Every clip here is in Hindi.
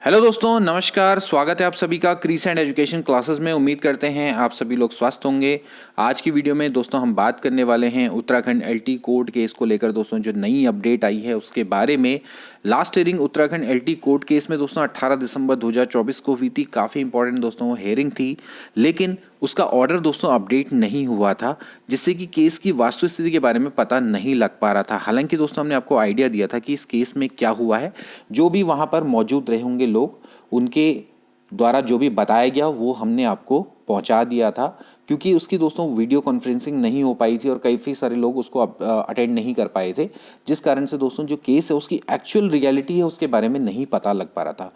हेलो दोस्तों, नमस्कार। स्वागत है आप सभी का क्रीसेंट एजुकेशन क्लासेस में। उम्मीद करते हैं आप सभी लोग स्वस्थ होंगे। आज की वीडियो में दोस्तों हम बात करने वाले हैं उत्तराखंड एलटी कोर्ट केस को लेकर। दोस्तों जो नई अपडेट आई है उसके बारे में। Last hearing Uttarakhand LT court case में दोस्तों 18 दिसंबर 2024 को हुई थी। काफ़ी इंपॉर्टेंट दोस्तों वो हेयरिंग थी, लेकिन उसका ऑर्डर दोस्तों अपडेट नहीं हुआ था, जिससे कि केस की वास्तविक स्थिति के बारे में पता नहीं लग पा रहा था। हालांकि दोस्तों हमने आपको आइडिया दिया था कि इस केस में क्या हुआ है। जो भी वहाँ पर मौजूद रहे होंगे लोग, उनके द्वारा जो भी बताया गया वो हमने आपको पहुंचा दिया था, क्योंकि उसकी दोस्तों वीडियो कॉन्फ्रेंसिंग नहीं हो पाई थी और काफ़ी सारे लोग उसको अटेंड नहीं कर पाए थे, जिस कारण से दोस्तों जो केस है उसकी एक्चुअल रियलिटी है उसके बारे में नहीं पता लग पा रहा था।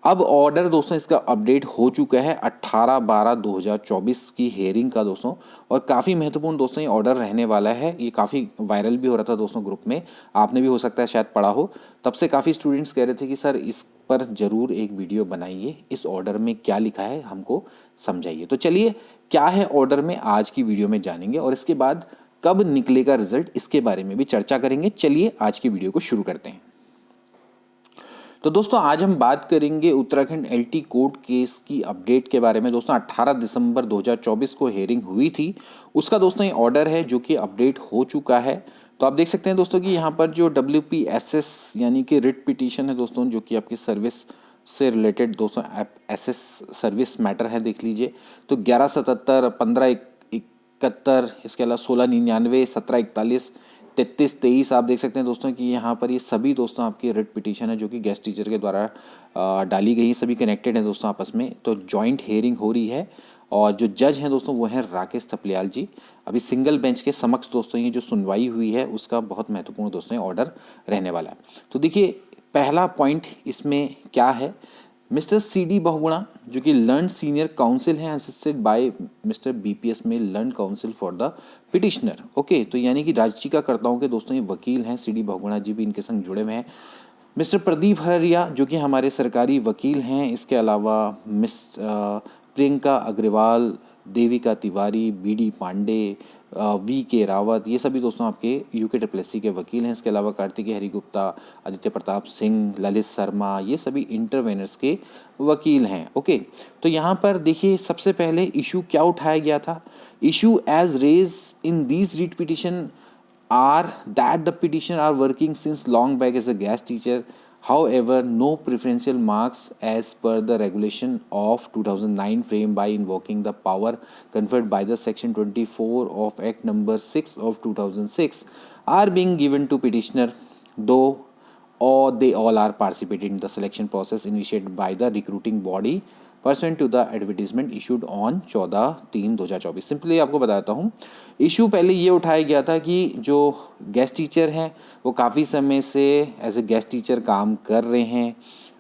अब ऑर्डर दोस्तों इसका अपडेट हो चुका है 18/12/2024 की हेयरिंग का दोस्तों, और काफ़ी महत्वपूर्ण दोस्तों ये ऑर्डर रहने वाला है। ये काफ़ी वायरल भी हो रहा था दोस्तों ग्रुप में, आपने भी हो सकता है शायद पढ़ा हो। तब से काफ़ी स्टूडेंट्स कह रहे थे कि सर इस पर ज़रूर एक वीडियो बनाइए, इस ऑर्डर में क्या लिखा है हमको समझाइए। तो चलिए, क्या है ऑर्डर में आज की वीडियो में जानेंगे, और इसके बाद कब निकलेगा रिजल्ट इसके बारे में भी चर्चा करेंगे। चलिए आज की वीडियो को शुरू करते हैं। तो दोस्तों आज हम बात करेंगे उत्तराखंड एलटी कोर्ट केस की अपडेट के बारे में। दोस्तों 18 दिसंबर 2024 को हेयरिंग हुई थी, उसका दोस्तों ये ऑर्डर है जो कि अपडेट हो चुका है। तो आप देख सकते हैं दोस्तों कि यहाँ पर जो WPSS यानी कि रिट पिटीशन है दोस्तों, जो कि आपकी सर्विस से रिलेटेड दोस्तों एसएस सर्विस मैटर है, देख लीजिए। तो 1177, 1571, इसके अलावा 1699, 1741, 3323 आप देख सकते हैं दोस्तों कि यहाँ पर ये सभी दोस्तों आपकी रिट पिटीशन है जो कि गेस्ट टीचर के द्वारा डाली गई, सभी कनेक्टेड हैं दोस्तों आपस में। तो जॉइंट हेयरिंग हो रही है, और जो जज हैं दोस्तों वो हैं राकेश थपलियाल जी। अभी सिंगल बेंच के समक्ष दोस्तों ये जो सुनवाई हुई है उसका बहुत महत्वपूर्ण दोस्तों ऑर्डर रहने वाला है। तो देखिए, पहला पॉइंट इसमें क्या है। मिस्टर CD बहुगुणा जो कि लर्न सीनियर काउंसिल हैं, असिस्टेड बाय मिस्टर BPS में learn council for the petitioner. Okay, तो यानी कि याचिकाकर्ताओं के दोस्तों ये वकील हैं, CD बहुगुणा जी भी इनके संग जुड़े हुए हैं। मिस्टर प्रदीप हररिया जो कि हमारे सरकारी वकील हैं। इसके अलावा प्रियंका अग्रवाल, देविका तिवारी, BD पांडे, VK रावत, ये सभी दोस्तों आपके UKSSC के वकील हैं। इसके अलावा कार्तिकेय हरिगुप्ता, आदित्य प्रताप सिंह, ललित शर्मा, ये सभी इंटरवेनर्स के वकील हैं। ओके, तो यहाँ पर देखिए सबसे पहले इशू क्या उठाया गया था। Issue as raised in these writ petition are that the petitioner are working since long back as a guest teacher. However, no preferential marks as per the regulation of 2009 framed by invoking the power conferred by the section 24 of Act number 6 of 2006 are being given to petitioner, though or they all are participating in the selection process initiated by the recruiting body pursuant to the advertisement issued on 14/3/2024। Simply आपको बताता हूँ, इशू पहले ये उठाया गया था कि जो गेस्ट टीचर हैं वो काफ़ी समय से एज ए गेस्ट टीचर काम कर रहे हैं,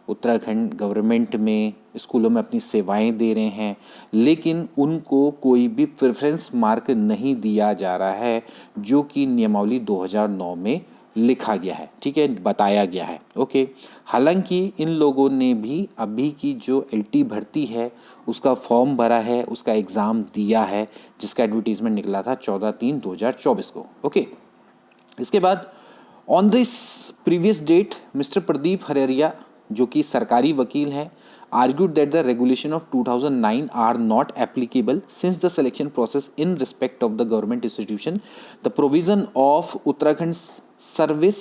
उत्तराखंड गवर्नमेंट में स्कूलों में अपनी सेवाएं दे रहे हैं, लेकिन उनको कोई भी प्रेफरेंस मार्क नहीं दिया जा रहा है, जो कि नियमावली 2009 में लिखा गया है, ठीक है, बताया गया है। ओके, हालांकि इन लोगों ने भी अभी की जो एलटी भर्ती है उसका फॉर्म भरा है, उसका एग्ज़ाम दिया है, जिसका एडवर्टीजमेंट निकला था 14/3/2024 को। ओके, इसके बाद on this previous date mister Pradeep Harariya जो कि सरकारी वकील हैं argued that the regulation of 2009 are not applicable since the selection process in respect of the government institution, the provision of Uttarakhand service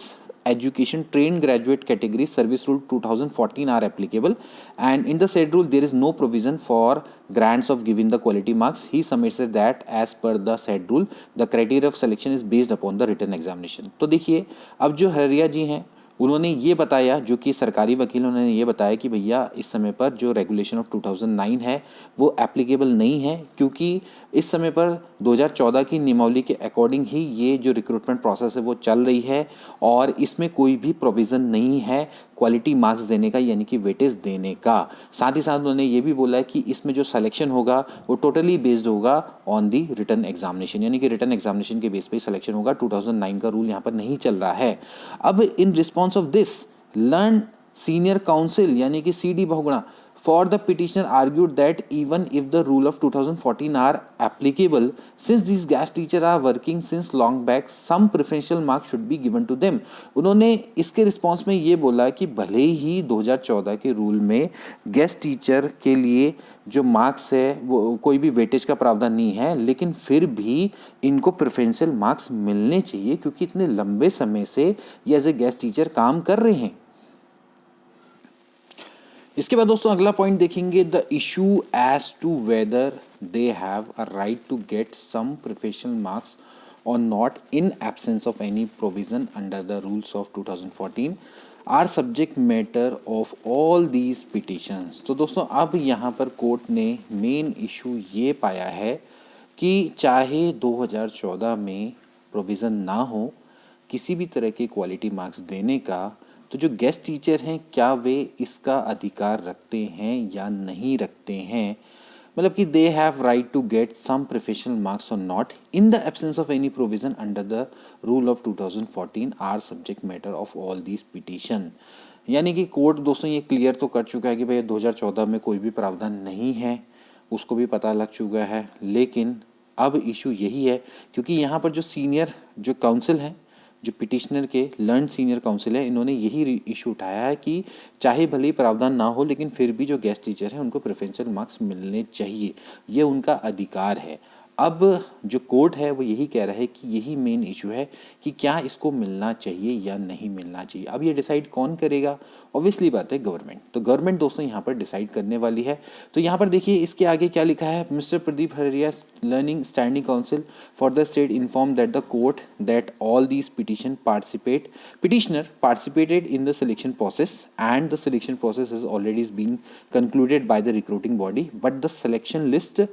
education trained graduate category service rule 2014 are applicable, and in the said rule there is no provision for grants of giving the quality marks. He submits that as per the said rule the criteria of selection is based upon the written examination. तो देखिए, अब जो हरिया जी हैं उन्होंने ये बताया, जो कि सरकारी वकील, उन्होंने ये बताया कि भैया इस समय पर जो रेगुलेशन ऑफ 2009 है वो एप्लीकेबल नहीं है, क्योंकि इस समय पर 2014 की नियमावली के अकॉर्डिंग ही ये जो रिक्रूटमेंट प्रोसेस है वो चल रही है, और इसमें कोई भी प्रोविज़न नहीं है क्वालिटी मार्क्स देने का, यानी कि वेटेज देने का। साथ ही साथ उन्होंने ये भी बोला कि इसमें जो सिलेक्शन होगा वो टोटली बेस्ड होगा ऑन दी रिटन एग्जामिनेशन, यानी कि रिटन एग्जामिनेशन के बेस पे सिलेक्शन होगा। 2009 का रूल यहाँ पर नहीं चल रहा है। अब in response of this learn senior council यानी कि CD Bahuguna For the petitioner argued that even if the rule of 2014 are applicable, since these guest teachers are working since long back, some preferential marks should be given to them. उन्होंने इसके रिस्पॉन्स में ये बोला कि भले ही 2014 के रूल में गेस्ट टीचर के लिए जो मार्क्स है वो कोई भी वेटेज का प्रावधान नहीं है, लेकिन फिर भी इनको प्रेफरेंशियल मार्क्स मिलने चाहिए क्योंकि इतने लंबे समय से ये एज ए गेस्ट टीचर काम कर रहे हैं। इसके बाद दोस्तों अगला पॉइंट देखेंगे, the issue as to whether they have a right to get some professional marks और not in absence of any provision under the rules of 2014 are subject matter of all these petitions. तो दोस्तों अब यहाँ पर कोर्ट ने मेन इशू ये पाया है कि चाहे 2014 में प्रोविज़न ना हो किसी भी तरह के क्वालिटी मार्क्स देने का, तो जो गेस्ट टीचर हैं क्या वे इसका अधिकार रखते हैं या नहीं रखते हैं, मतलब कि they have right to get some professional marks और not in the absence of any provision under the rule of 2014 are subject matter of all these petition. यानी कि कोर्ट दोस्तों ये क्लियर तो कर चुका है कि भाई 2014 में कोई भी प्रावधान नहीं है, उसको भी पता लग चुका है, लेकिन अब इशू यही है क्योंकि यहाँ पर जो सीनियर जो काउंसिल हैं, जो पिटिशनर के लर्न सीनियर काउंसिल है, इन्होंने यही इशू उठाया है कि चाहे भले ही प्रावधान ना हो लेकिन फिर भी जो गेस्ट टीचर हैं उनको प्रेफरेंशियल मार्क्स मिलने चाहिए, ये उनका अधिकार है। अब जो कोर्ट है वो यही कह रहा है कि यही मेन इशू है कि क्या इसको मिलना चाहिए या नहीं मिलना चाहिए। अब ये डिसाइड कौन करेगा, ऑब्वियसली बात है गवर्नमेंट। तो गवर्नमेंट दोस्तों यहाँ पर डिसाइड करने वाली है। तो यहाँ पर देखिए इसके आगे क्या लिखा है, मिस्टर प्रदीप हरिया learning standing council for the state inform that the court that all these petitioner participated in the selection process and the selection process has already been concluded by the recruiting body, but the selection list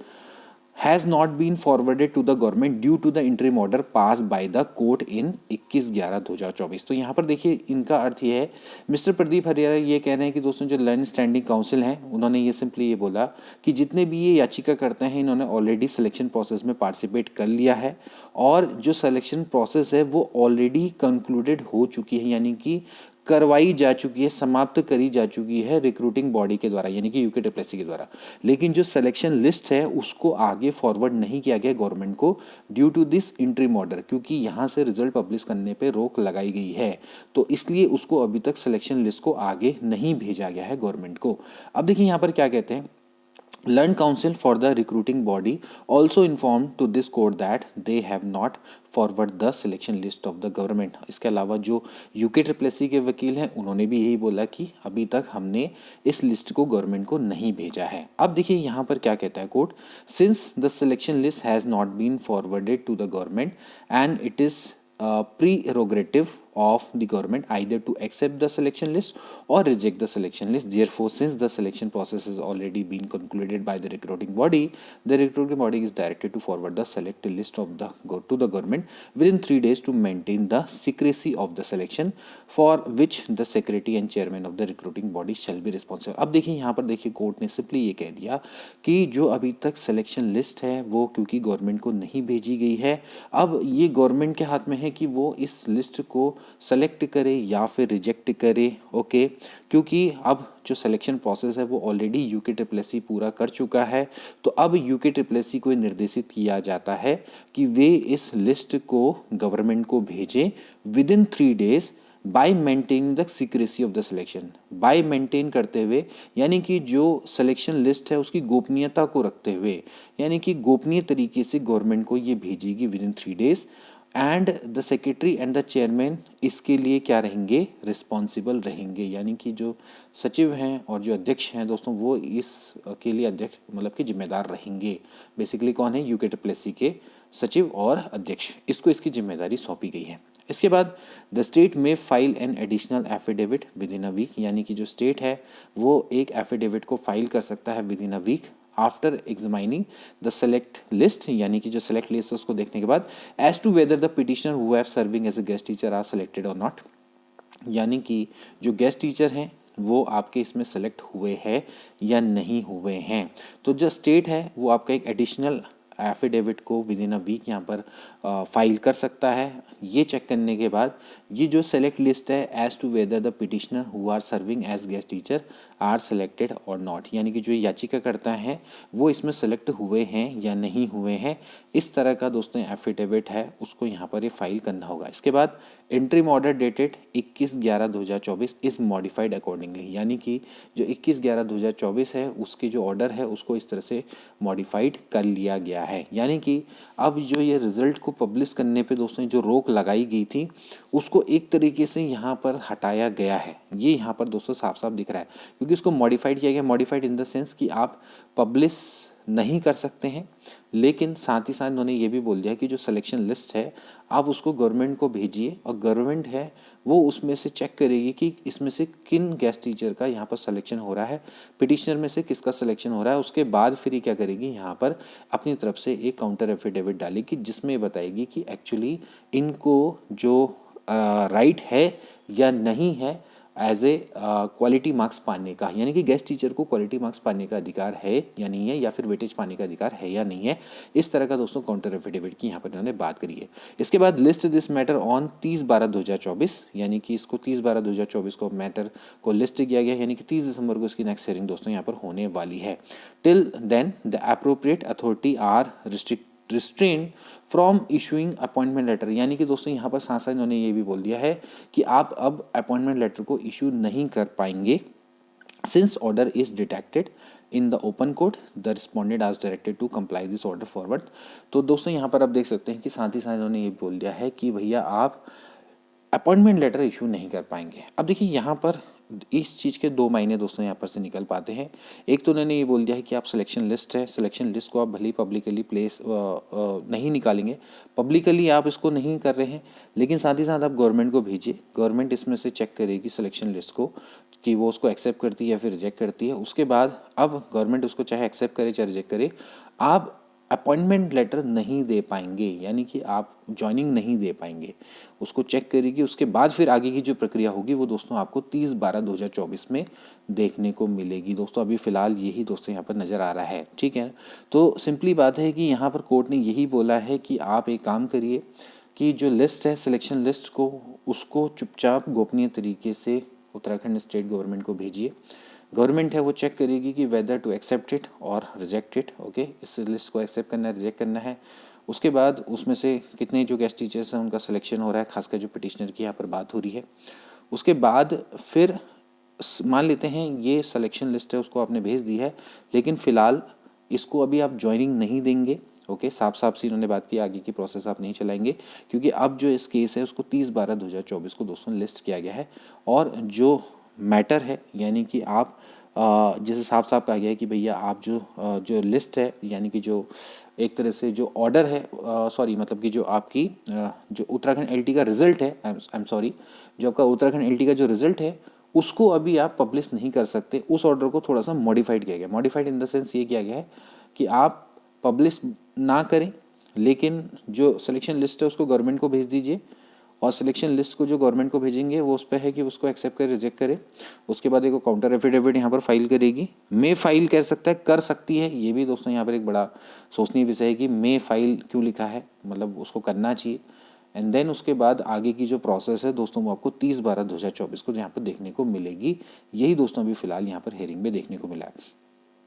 has not been forwarded to the government due to the interim order passed by the court in 21/11/2024। तो यहाँ पर देखिए इनका अर्थ ये है, मिस्टर प्रदीप हरियाणा ये कह रहे हैं कि दोस्तों जो लर्न स्टैंडिंग काउंसिल हैं उन्होंने ये सिंपली ये बोला कि जितने भी ये याचिका करते हैं इन्होंने ऑलरेडी सिलेक्शन प्रोसेस में पार्टिसिपेट कर लिया है और जो सिलेक्शन प्रोसेस है वो ऑलरेडी कंक्लूडेड हो चुकी है, यानी कि करवाई जा चुकी है, समाप्त करी जा चुकी है रिक्रूटिंग बॉडी के द्वारा यानी कि यूकेटीएससी के द्वारा। लेकिन जो सिलेक्शन लिस्ट है उसको आगे फॉरवर्ड नहीं किया गया गवर्नमेंट को due to this interim order, क्योंकि यहाँ से रिजल्ट पब्लिश करने पे रोक लगाई गई है, तो इसलिए उसको अभी तक सिलेक्शन लिस्ट को आगे नहीं भेजा गया है गवर्नमेंट को। अब देखिए यहाँ पर क्या कहते हैं, Learned Council for the recruiting body also informed to this court that they have not forward the selection list of the government। इसके अलावा जो यूकेटीएससी के वकील हैं उन्होंने भी यही बोला कि अभी तक हमने इस लिस्ट को गवर्नमेंट को नहीं भेजा है। अब देखिए यहाँ पर क्या कहता है court, since the selection list has not been forwarded to the government and it is prerogative of the government either to accept the selection list or reject the selection list. Therefore, since the selection process has already been concluded by the recruiting body is directed to forward the selected list of the to the government within 3 days to maintain the secrecy of the selection for which the secretary and chairman of the recruiting body shall be responsible। अब देखिए यहाँ पर देखिए कोर्ट ने सिंपली ये कह दिया कि जो अभी तक सिलेक्शन लिस्ट है वो क्योंकि गवर्नमेंट को नहीं भेजी गई है, अब ये गवर्नमेंट के हाथ में है कि वो इस लिस्ट को सेलेक्ट करे या फिर रिजेक्ट करे। ओके, क्योंकि अब जो सिलेक्शन प्रोसेस है वो ऑलरेडी यूकेटीएससी पूरा कर चुका है, तो अब यूकेटीएससी को निर्देशित किया जाता है कि वे इस लिस्ट को गवर्नमेंट को भेजें within 3 days by maintaining the secrecy of the selection. By maintain करते हुए यानी कि जो सिलेक्शन लिस्ट है उसकी गोपनीयता को रखते हुए, यानी कि गोपनीय तरीके से गवर्नमेंट को ये भेजेगी with in 3 days and the secretary and the chairman इसके लिए क्या रहेंगे, रिस्पॉन्सिबल रहेंगे। यानी कि जो सचिव हैं और जो अध्यक्ष हैं दोस्तों वो इसके लिए अध्यक्ष मतलब कि जिम्मेदार रहेंगे। बेसिकली कौन है, यूकेटीएससी के सचिव और अध्यक्ष, इसको इसकी जिम्मेदारी सौंपी गई है। इसके बाद द स्टेट में file an additional affidavit within a week, यानी कि जो स्टेट है वो एक एफिडेविट को फाइल कर सकता है within a week after examining the select list, यानी कि जो सेलेक्ट लिस्ट है उसको देखने के बाद as to whether the petitioner who have serving as a guest teacher are selected और नॉट, यानी कि जो गेस्ट टीचर हैं वो आपके इसमें सेलेक्ट हुए हैं या नहीं हुए हैं। तो जो स्टेट है वो आपका एक एडिशनल एफिडेविट को विद इन अ वीक यहाँ पर फाइल कर सकता है। ये चेक करने के बाद ये जो सेलेक्ट लिस्ट है as to whether the petitioner who are serving as guest teacher are selected और नॉट, यानी कि जो याचिका करता है वो इसमें सेलेक्ट हुए हैं या नहीं हुए हैं, इस तरह का दोस्तों एफिडेविट है उसको यहाँ पर ये फाइल करना होगा। इसके बाद interim order dated 21/11/2024 is modified accordingly, यानी कि जो 21/11/2024 है उसके जो ऑर्डर है उसको इस तरह से मॉडिफाइड कर लिया गया है। यानी कि अब जो ये रिज़ल्ट को पब्लिश करने पे दोस्तों जो रोक लगाई गई थी उसको एक तरीके से यहाँ पर हटाया गया है। ये यहाँ पर दोस्तों साफ साफ दिख रहा है क्योंकि इसको मॉडिफाइड किया गया। मॉडिफाइड इन द सेंस कि आप पब्लिश नहीं कर सकते हैं, लेकिन साथ ही साथ उन्होंने ये भी बोल दिया कि जो सिलेक्शन लिस्ट है आप उसको गवर्नमेंट को भेजिए और गवर्नमेंट है वो उसमें से चेक करेगी कि इसमें से किन गेस्ट टीचर का यहाँ पर सिलेक्शन हो रहा है, पिटिशनर में से किसका सिलेक्शन हो रहा है। उसके बाद फिर ये क्या करेगी, यहाँ पर अपनी तरफ से एक काउंटर एफिडेविट डालेगी जिसमें बताएगी कि एक्चुअली इनको जो राइट है या नहीं है एज ए क्वालिटी मार्क्स पाने का, यानी कि गेस्ट टीचर को क्वालिटी मार्क्स पाने का अधिकार है या नहीं है, या फिर वेटेज पाने का अधिकार है या नहीं है। इस तरह का दोस्तों काउंटर एफिडेविट की यहाँ पर इन्होंने बात करी है। इसके बाद लिस्ट दिस मैटर ऑन 30/12/2024, यानी कि इसको 30/12/2024 को मैटर को लिस्ट किया गया, यानी कि 30 दिसंबर को इसकी नेक्स्ट हियरिंग दोस्तों यहाँ पर होने वाली है। Till then the appropriate authority are restrain from issuing appointment letter, यानी कि दोस्तों यहाँ पर साथ साथ इन्होंने ये भी बोल दिया है कि आप अब अपॉइंटमेंट लेटर को इशू नहीं कर पाएंगे since order is detected in the open court the respondent आज directed to comply this order forward. तो दोस्तों यहाँ पर आप देख सकते हैं कि साथ ही साथ इन्होंने ये बोल दिया है कि भैया आप अपॉइंटमेंट लेटर इशू नहीं कर पाएंगे। अब देखिए यहाँ पर इस चीज़ के दो मायने दोस्तों यहाँ पर से निकल पाते हैं। एक तो उन्होंने ये बोल दिया है कि आप सिलेक्शन लिस्ट है, सिलेक्शन लिस्ट को आप भले ही पब्लिकली प्लेस नहीं निकालेंगे, पब्लिकली आप इसको नहीं कर रहे हैं, लेकिन साथ ही साथ आप गवर्नमेंट को भेजिए, गवर्नमेंट इसमें से चेक करेगी सिलेक्शन लिस्ट को कि वो उसको एक्सेप्ट करती है या फिर रिजेक्ट करती है। उसके बाद अब गवर्नमेंट उसको चाहे एक्सेप्ट करे चाहे रिजेक्ट करे, आप अपॉइंटमेंट लेटर नहीं दे पाएंगे, यानी कि आप ज्वाइनिंग नहीं दे पाएंगे, उसको चेक करेगी। उसके बाद फिर आगे की जो प्रक्रिया होगी वो दोस्तों आपको 30/12/2024 में देखने को मिलेगी। दोस्तों अभी फ़िलहाल यही दोस्तों यहाँ पर नज़र आ रहा है, ठीक है। तो सिंपली बात है कि यहाँ पर कोर्ट ने यही बोला है कि आप एक काम करिए कि जो लिस्ट है सिलेक्शन लिस्ट को उसको चुपचाप गोपनीय तरीके से उत्तराखंड स्टेट गवर्नमेंट को भेजिए। गवर्नमेंट है वो चेक करेगी कि वेदर टू एक्सेप्ट इट और रिजेक्ट इट, ओके, इस लिस्ट को एक्सेप्ट करना है रिजेक्ट करना है। उसके बाद उसमें से कितने जो गेस्ट टीचर्स हैं उनका सिलेक्शन हो रहा है, खासकर जो पिटिशनर की यहाँ पर बात हो रही है। उसके बाद फिर मान लेते हैं ये सिलेक्शन लिस्ट है उसको आपने भेज दी है, लेकिन फ़िलहाल इसको अभी आप ज्वाइनिंग नहीं देंगे, ओके, साफ साफ सी इन्होंने बात की, आगे की प्रोसेस आप नहीं चलाएंगे क्योंकि अब जो इस केस है उसको 30/12/2024 को दोस्तों लिस्ट किया गया है। और जो मैटर है यानी कि आप जैसे साफ साफ कहा गया है कि भैया आप जो लिस्ट है, यानी कि जो एक तरह से जो ऑर्डर है, सॉरी मतलब कि जो आपकी जो उत्तराखंड एलटी का रिजल्ट है, आई एम सॉरी, जो आपका उत्तराखंड एलटी का जो रिजल्ट है उसको अभी आप पब्लिश नहीं कर सकते। उस ऑर्डर को थोड़ा सा मॉडिफाइड किया गया। मॉडिफाइड इन द सेंस ये किया गया है कि आप पब्लिश ना करें, लेकिन जो सिलेक्शन लिस्ट है उसको गवर्नमेंट को भेज दीजिए और सिलेक्शन लिस्ट को जो गवर्नमेंट को भेजेंगे वो उस पर है कि उसको एक्सेप्ट करे रिजेक्ट करे। उसके बाद एक काउंटर एफिडेविट यहाँ पर फाइल करेगी। मे फाइल कर सकता है, कर सकती है, ये भी दोस्तों यहाँ पर एक बड़ा सोचनीय विषय है कि मे फाइल क्यों लिखा है, मतलब उसको करना चाहिए। एंड देन उसके बाद आगे की जो प्रोसेस है दोस्तों वो आपको 30/12/2024 को यहाँ पर देखने को मिलेगी। यही दोस्तों अभी फिलहाल यहाँ पर हेयरिंग में देखने को मिला है।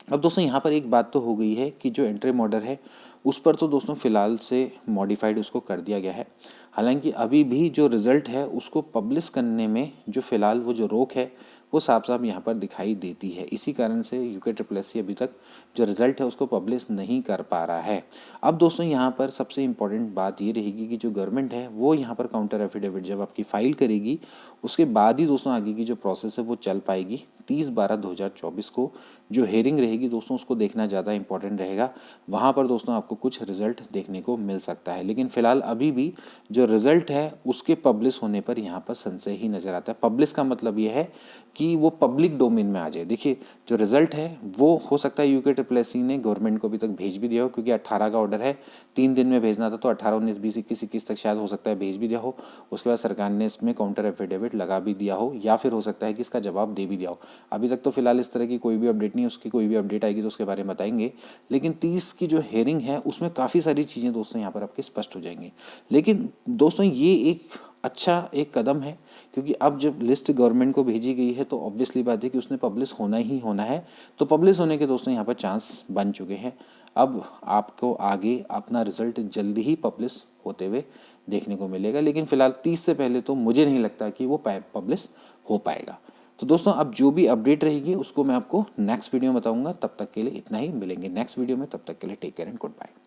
अब दोस्तों यहाँ पर एक बात तो हो गई है कि जो इंटरिम ऑर्डर है उस पर तो दोस्तों फ़िलहाल से मॉडिफाइड उसको कर दिया गया है। हालांकि अभी भी जो रिज़ल्ट है उसको पब्लिश करने में जो फ़िलहाल वो जो रोक है वो साफ साफ यहाँ पर दिखाई देती है। इसी कारण से UKSSC अभी तक जो रिज़ल्ट है उसको पब्लिश नहीं कर पा रहा है। अब दोस्तों यहाँ पर सबसे इम्पॉर्टेंट बात ये रहेगी कि जो गवर्नमेंट है वो यहाँ पर काउंटर एफिडेविट जब आपकी फ़ाइल करेगी उसके बाद ही दोस्तों आगे की जो प्रोसेस है वो चल पाएगी। 30/12/2024 को जो हेयरिंग रहेगी दोस्तों उसको देखना ज़्यादा इंपॉर्टेंट रहेगा। वहाँ पर दोस्तों आपको कुछ रिजल्ट देखने को मिल सकता है, लेकिन फ़िलहाल अभी भी जो रिज़ल्ट है उसके पब्लिश होने पर यहाँ पर संशय ही नज़र आता है। पब्लिश का मतलब ये है कि वो पब्लिक डोमेन में आ जाए। देखिए जो रिज़ल्ट है वो हो सकता है UKSSC ने गवर्नमेंट को अभी तक भेज भी दिया हो, क्योंकि 18 का ऑर्डर है, 3 दिन में भेजना था, तो 18, 19, 20, 21, 21 तक शायद हो सकता है भेज भी दिया हो। उसके बाद सरकार ने इसमें काउंटर एफिडेविट लगा भी दिया हो, या फिर हो सकता है कि इसका जवाब दे भी दिया हो। अभी तक तो फिलहाल इस तरह की कोई भी अपडेट नहीं है, उसकी कोई भी अपडेट आएगी तो उसके बारे में बताएंगे। लेकिन 30 की जो हेयरिंग है उसमें काफ़ी सारी चीज़ें दोस्तों यहाँ पर आपके स्पष्ट हो जाएंगी। लेकिन दोस्तों ये एक अच्छा एक कदम है, क्योंकि अब जब लिस्ट गवर्नमेंट को भेजी गई है तो ऑब्वियसली बात है कि उसने पब्लिश होना ही होना है। तो पब्लिश होने के दोस्तों यहाँ पर चांस बन चुके हैं। अब आपको आगे अपना रिजल्ट जल्दी ही पब्लिश होते हुए देखने को मिलेगा, लेकिन फिलहाल 30 से पहले तो मुझे नहीं लगता कि वो पब्लिश हो पाएगा। तो दोस्तों अब जो भी अपडेट रहेगी उसको मैं आपको नेक्स्ट वीडियो में बताऊंगा। तब तक के लिए इतना ही, मिलेंगे नेक्स्ट वीडियो में। तब तक के लिए take care and good bye.